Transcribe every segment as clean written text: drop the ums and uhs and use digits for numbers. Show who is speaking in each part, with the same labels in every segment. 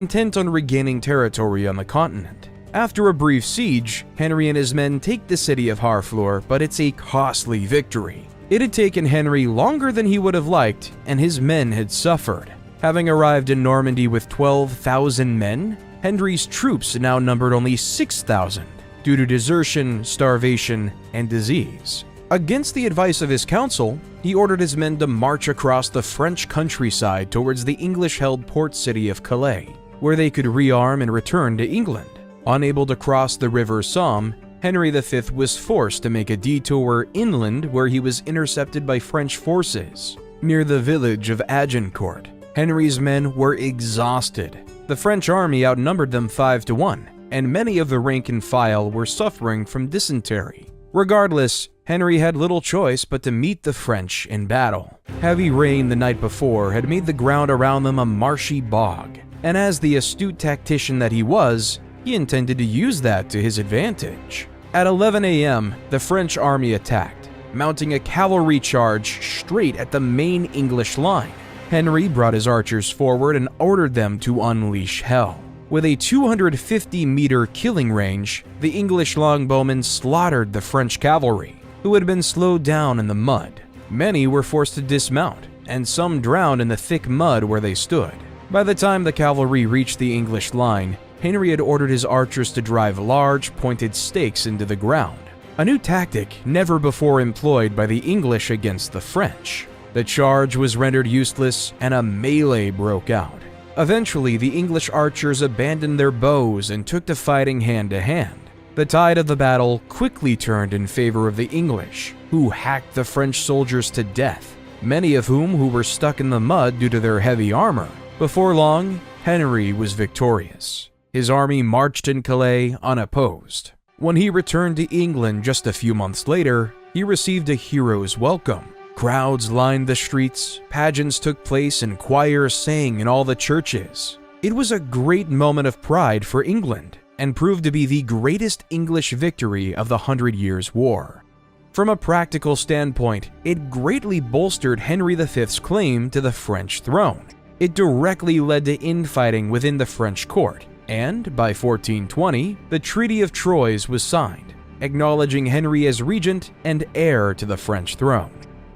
Speaker 1: intent on regaining territory on the continent. After a brief siege, Henry and his men take the city of Harfleur, but it's a costly victory. It had taken Henry longer than he would have liked, and his men had suffered. Having arrived in Normandy with 12,000 men, Henry's troops now numbered only 6,000 due to desertion, starvation, and disease. Against the advice of his council, he ordered his men to march across the French countryside towards the English-held port city of Calais, where they could rearm and return to England. Unable to cross the River Somme, Henry V was forced to make a detour inland where he was intercepted by French forces. Near the village of Agincourt, Henry's men were exhausted. The French army outnumbered them 5-1, and many of the rank and file were suffering from dysentery. Regardless, Henry had little choice but to meet the French in battle. Heavy rain the night before had made the ground around them a marshy bog, and as the astute tactician that he was, he intended to use that to his advantage. At 11 a.m., the French army attacked, mounting a cavalry charge straight at the main English line. Henry brought his archers forward and ordered them to unleash hell. With a 250-meter killing range, the English longbowmen slaughtered the French cavalry, who had been slowed down in the mud. Many were forced to dismount, and some drowned in the thick mud where they stood. By the time the cavalry reached the English line, Henry had ordered his archers to drive large, pointed stakes into the ground, a new tactic never before employed by the English against the French. The charge was rendered useless, and a melee broke out. Eventually, the English archers abandoned their bows and took to fighting hand-to-hand. The tide of the battle quickly turned in favor of the English, who hacked the French soldiers to death, many of whom were stuck in the mud due to their heavy armor. Before long, Henry was victorious. His army marched in Calais unopposed. When he returned to England just a few months later, he received a hero's welcome. Crowds lined the streets, pageants took place, and choirs sang in all the churches. It was a great moment of pride for England, and proved to be the greatest English victory of the 100 Years' War. From a practical standpoint, it greatly bolstered Henry V's claim to the French throne. It directly led to infighting within the French court, and by 1420, the Treaty of Troyes was signed, acknowledging Henry as regent and heir to the French throne.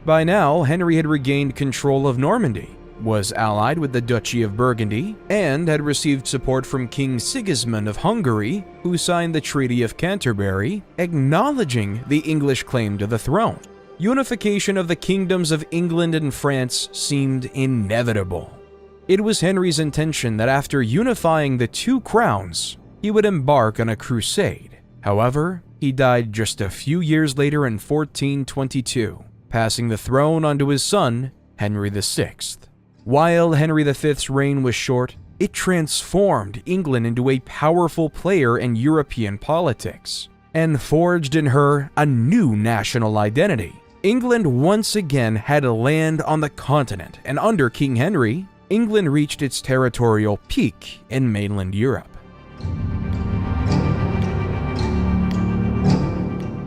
Speaker 1: By now, Henry had regained control of Normandy, was allied with the Duchy of Burgundy, and had received support from King Sigismund of Hungary, who signed the Treaty of Canterbury, acknowledging the English claim to the throne. Unification of the kingdoms of England and France seemed inevitable. It was Henry's intention that after unifying the two crowns, he would embark on a crusade. However, he died just a few years later in 1422, passing the throne onto his son, Henry VI. While Henry V's reign was short, it transformed England into a powerful player in European politics, and forged in her a new national identity. England once again had land on the continent, and under King Henry, England reached its territorial peak in mainland Europe.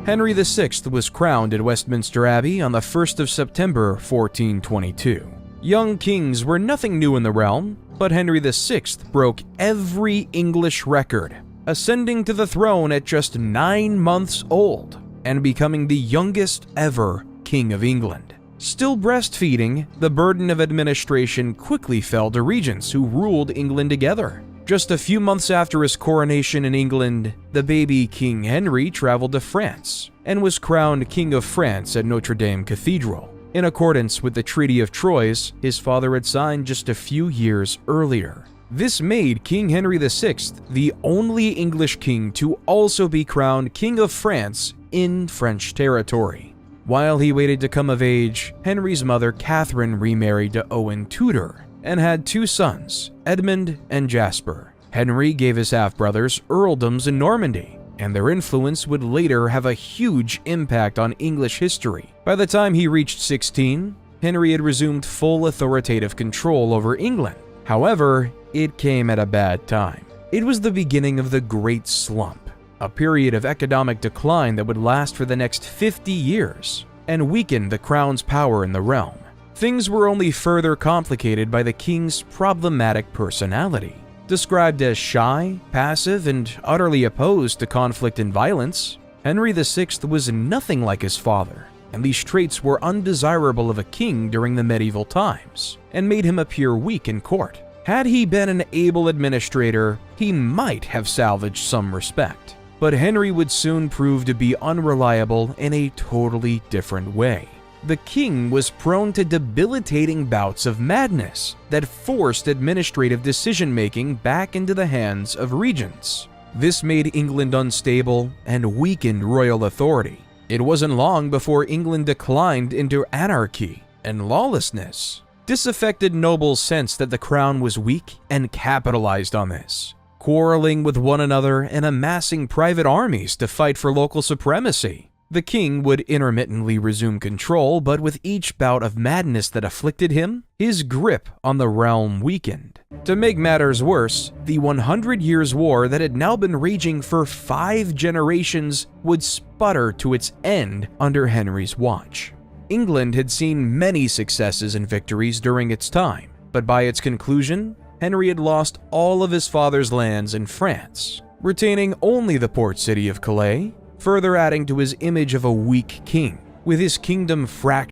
Speaker 1: Henry VI was crowned at Westminster Abbey on the 1st of September 1422. Young kings were nothing new in the realm, but Henry VI broke every English record, ascending to the throne at just 9 months old and becoming the youngest ever King of England. Still breastfeeding, the burden of administration quickly fell to regents who ruled England together. Just a few months after his coronation in England, the baby King Henry traveled to France and was crowned King of France at Notre Dame Cathedral, in accordance with the Treaty of Troyes his father had signed just a few years earlier. This made King Henry VI the only English king to also be crowned King of France in French territory. While he waited to come of age, Henry's mother Catherine remarried to Owen Tudor and had 2 sons, Edmund and Jasper. Henry gave his half-brothers earldoms in Normandy, and their influence would later have a huge impact on English history. By the time he reached 16, Henry had resumed full authoritative control over England. However, it came at a bad time. It was the beginning of the Great Slump, a period of economic decline that would last for the next 50 years and weaken the crown's power in the realm. Things were only further complicated by the king's problematic personality. Described as shy, passive, and utterly opposed to conflict and violence, Henry VI was nothing like his father, and these traits were undesirable of a king during the medieval times, and made him appear weak in court. Had he been an able administrator, he might have salvaged some respect. But Henry would soon prove to be unreliable in a totally different way. The king was prone to debilitating bouts of madness that forced administrative decision-making back into the hands of regents. This made England unstable and weakened royal authority. It wasn't long before England declined into anarchy and lawlessness. Disaffected nobles sensed that the crown was weak and capitalized on this, quarreling with one another and amassing private armies to fight for local supremacy. The king would intermittently resume control, but with each bout of madness that afflicted him, his grip on the realm weakened. To make matters worse, the 100 Years' War that had now been raging for 5 generations would sputter to its end under Henry's watch. England had seen many successes and victories during its time, but by its conclusion, Henry had lost all of his father's lands in France, retaining only the port city of Calais, further adding to his image of a weak king. With his kingdom fractured